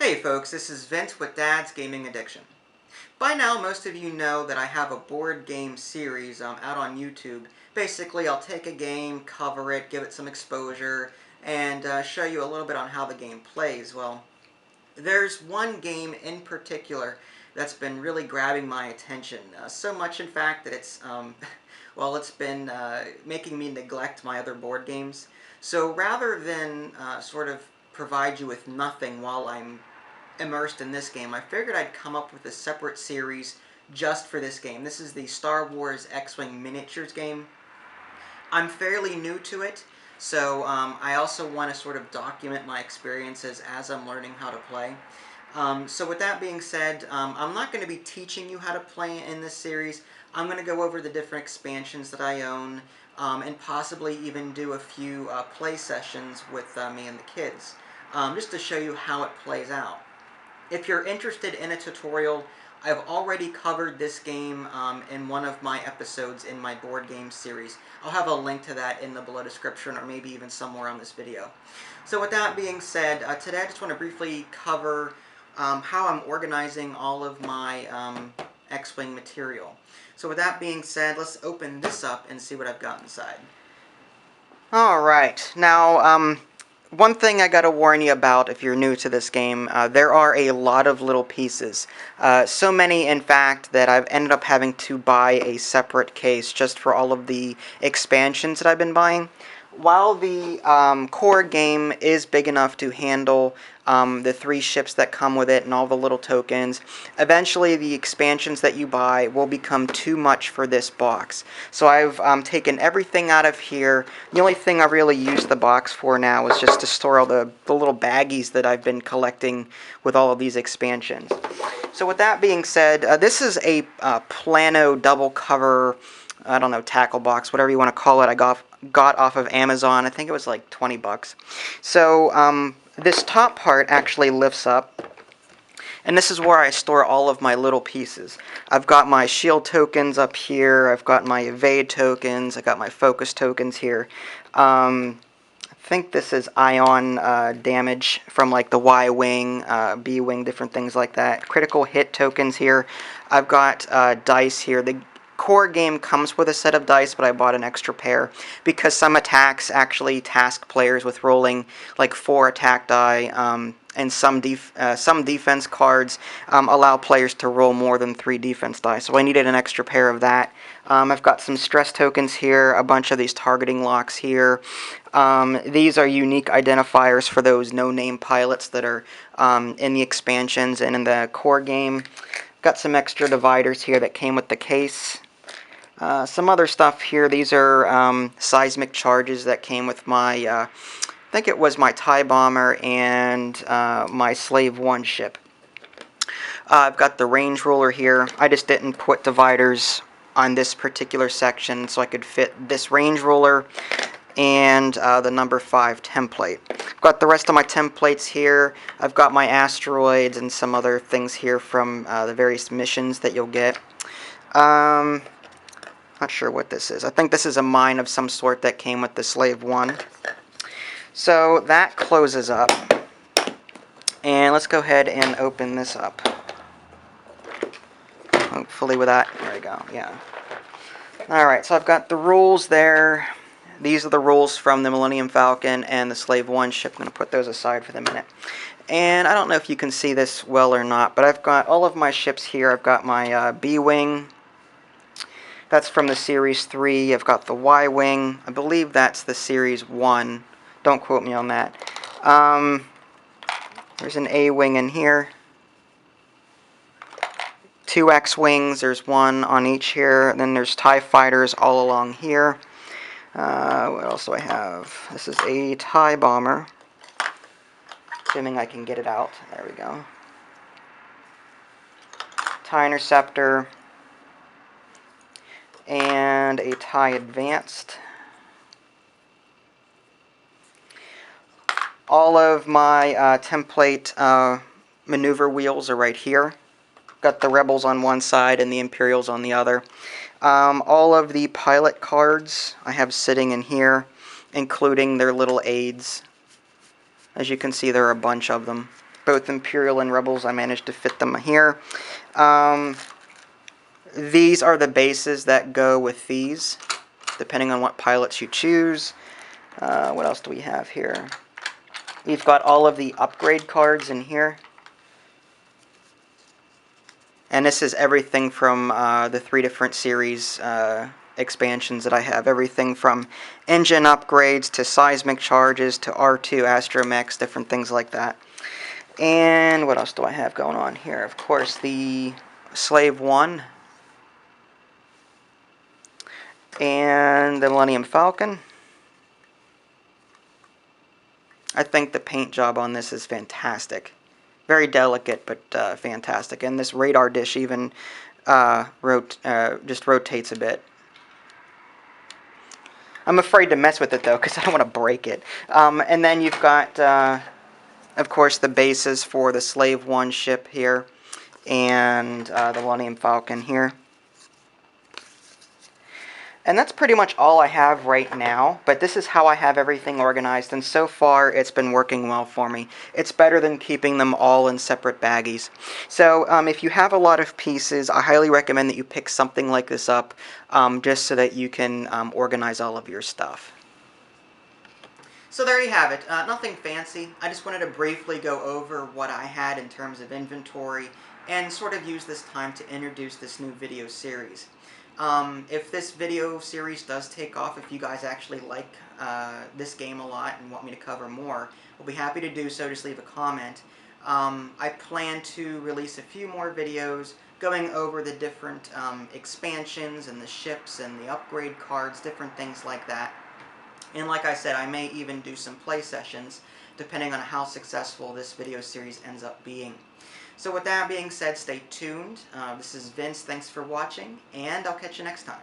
Hey folks, this is Vince with Dad's Gaming Addiction. By now, most of you know that I have a board game series out on YouTube. Basically, I'll take a game, cover it, give it some exposure, and show you a little bit on how the game plays. Well, there's one game in particular that's been really grabbing my attention. So much, in fact, that well, it's been making me neglect my other board games. So rather than sort of provide you with nothing while I'm immersed in this game, I figured I'd come up with a separate series just for this game. This is the Star Wars X-Wing Miniatures game. I'm fairly new to it, so I also want to sort of document my experiences as I'm learning how to play. So with that being said, I'm not going to be teaching you how to play in this series. I'm going to go over the different expansions that I own, and possibly even do a few play sessions with me and the kids, just to show you how it plays out. If you're interested in a tutorial, I've already covered this game in one of my episodes in my board game series. I'll have a link to that in the below description, or maybe even somewhere on this video. So with that being said, today I just want to briefly cover how I'm organizing all of my X-Wing material. So with that being said, let's open this up and see what I've got inside. Alright, now one thing I gotta warn you about if you're new to this game, there are a lot of little pieces. So many, in fact, that I've ended up having to buy a separate case just for all of the expansions that I've been buying. While the core game is big enough to handle the 3 ships that come with it and all the little tokens, eventually the expansions that you buy will become too much for this box. So I've taken everything out of here. The only thing I really use the box for now is just to store all the little baggies that I've been collecting with all of these expansions. So with that being said, this is a Plano double cover, I don't know, tackle box, whatever you want to call it. I got off of Amazon. I think it was like 20 bucks. So this top part actually lifts up, and this is where I store all of my little pieces. I've got my shield tokens up here, I've got my evade tokens, I've got my focus tokens here. I think this is ion damage from like the Y-Wing, B-Wing, different things like that. Critical hit tokens here. I've got dice here. The core game comes with a set of dice, but I bought an extra pair because some attacks actually task players with rolling like 4 attack die, and some defense cards allow players to roll more than 3 defense die, so I needed an extra pair of that. I've got some stress tokens here, a bunch of these targeting locks here. These are unique identifiers for those no-name pilots that are in the expansions and in the core game. Got some extra dividers here that came with the case. Some other stuff here. These are seismic charges that came with my, I think it was my TIE Bomber and my Slave 1 ship. I've got the range ruler here. I just didn't put dividers on this particular section so I could fit this range ruler and the number 5 template. I've got the rest of my templates here. I've got my asteroids and some other things here from the various missions that you'll get. Not sure what this is. I think this is a mine of some sort that came with the Slave 1. So that closes up. And let's go ahead and open this up. Hopefully with that, there we go, yeah. Alright, so I've got the rules there. These are the rules from the Millennium Falcon and the Slave 1 ship. I'm going to put those aside for the minute. And I don't know if you can see this well or not, but I've got all of my ships here. I've got my B-Wing. That's from the Series 3. I've got the Y-Wing. I believe that's the Series 1. Don't quote me on that. There's an A-Wing in here. 2 X-Wings. There's 1 on each here. And then there's TIE Fighters all along here. What else do I have? This is a TIE Bomber. Assuming I can get it out. There we go. TIE Interceptor. And a TIE Advanced. All of my template maneuver wheels are right here. Got the Rebels on one side and the Imperials on the other. All of the pilot cards I have sitting in here, including their little aids. As you can see, there are a bunch of them. both Imperial and Rebels. I managed to fit them here. These are the bases that go with these, depending on what pilots you choose. What else do we have here? We've got all of the upgrade cards in here. And this is everything from the 3 different series expansions that I have. Everything from engine upgrades to seismic charges to R2 astromechs, different things like that. And what else do I have going on here? Of course, the Slave One and the Millennium Falcon. I think the paint job on this is fantastic. Very delicate, but fantastic. And this radar dish even just rotates a bit. I'm afraid to mess with it, though, because I don't want to break it. And then you've got, of course, the bases for the Slave One ship here and the Millennium Falcon here. And that's pretty much all I have right now, but this is how I have everything organized, and so far it's been working well for me. It's better than keeping them all in separate baggies. So if you have a lot of pieces, I highly recommend that you pick something like this up just so that you can organize all of your stuff. So there you have it. Nothing fancy. I just wanted to briefly go over what I had in terms of inventory and sort of use this time to introduce this new video series. If this video series does take off, if you guys actually like this game a lot and want me to cover more, we'll be happy to do so. Just leave a comment. I plan to release a few more videos going over the different expansions and the ships and the upgrade cards, different things like that. And like I said, I may even do some play sessions depending on how successful this video series ends up being. So with that being said, stay tuned. This is Vince. Thanks for watching, and I'll catch you next time.